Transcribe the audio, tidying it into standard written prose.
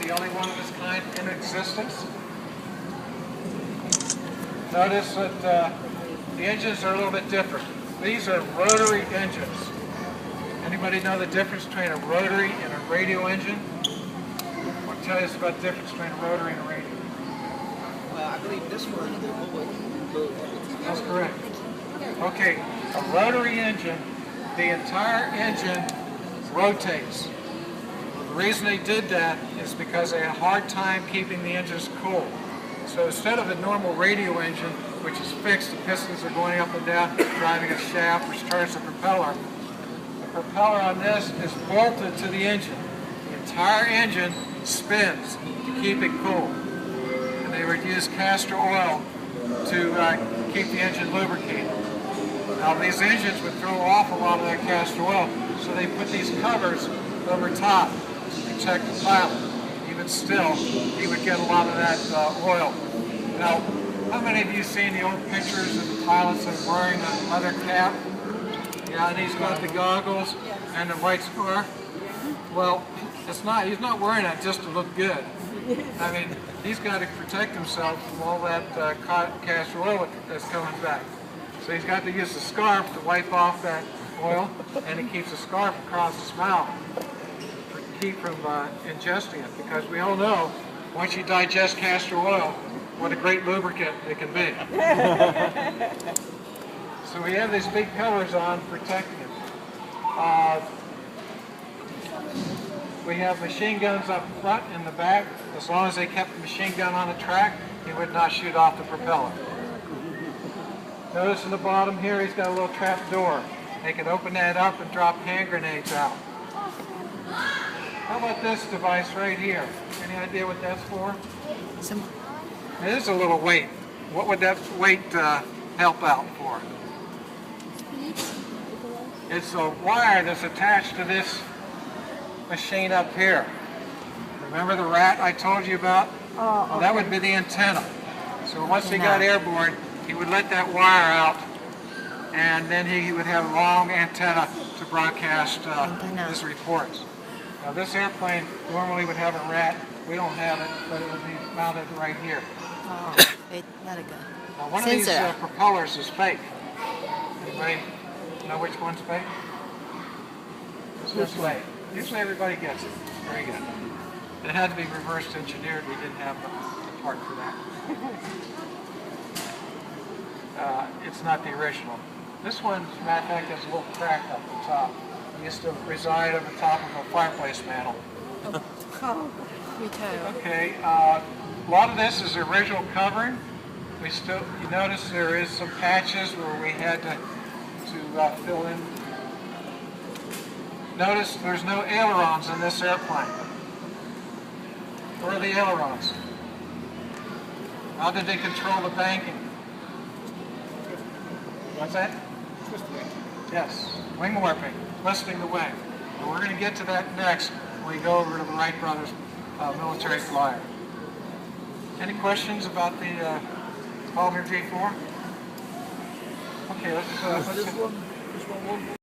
the only one of its kind in existence. Notice that the engines are a little bit different. These are rotary engines. Anybody know the difference between a rotary and a radial engine? I'll tell you about the difference between a rotary and a radial. Well, I believe this one will. That's correct. Okay, a rotary engine, the entire engine rotates. The reason they did that is because they had a hard time keeping the engines cool. So instead of a normal radial engine, which is fixed, the pistons are going up and down, driving a shaft which turns the propeller on this is bolted to the engine. The entire engine spins to keep it cool. And they would use castor oil to keep the engine lubricated. Now these engines would throw off a lot of that castor oil, so they put these covers over top to protect the pilot. Even still, he would get a lot of that oil. Now, how many of you seen the old pictures of the pilots that are wearing a leather cap? Yeah, and he's got the goggles and the white scarf. Well, he's not wearing that just to look good. I mean, he's got to protect himself from all that castor oil that's coming back. So he's got to use the scarf to wipe off that oil, and he keeps the scarf across his mouth to keep from ingesting it, because we all know once you digest castor oil, what a great lubricant it can be. So we have these big covers on protecting it. We have machine guns up front and the back. As long as they kept the machine gun on the track, he would not shoot off the propeller. Notice in the bottom here, he's got a little trap door. They can open that up and drop hand grenades out. How about this device right here? Any idea what that's for? It is a little weight. What would that weight help out for? It's a wire that's attached to this machine up here. Remember the rat I told you about? Oh, okay. Well, that would be the antenna. So once he got airborne, he would let that wire out, and then he would have a long antenna to broadcast his reports. Now this airplane normally would have a rat. We don't have it, but it would be mounted right here. Oh, wait, not good. Now one of these propellers is fake. Anybody know which one's fake? This one's fake. Usually everybody gets it. Very good. It had to be reverse engineered. We didn't have the part for that. It's not the original. This one, as a matter of fact, has a little crack up the top. It used to reside on the top of a fireplace mantle. Oh, me too. Okay, a lot of this is the original covering. You notice there is some patches where we had to fill in. Notice there's no ailerons in this airplane. Where are the ailerons? How did they control the banking? What's that? Yes, wing warping, twisting the wing. And we're going to get to that next when we go over to the Wright Brothers military flyer. Any questions about the Palmer G4? Okay, let's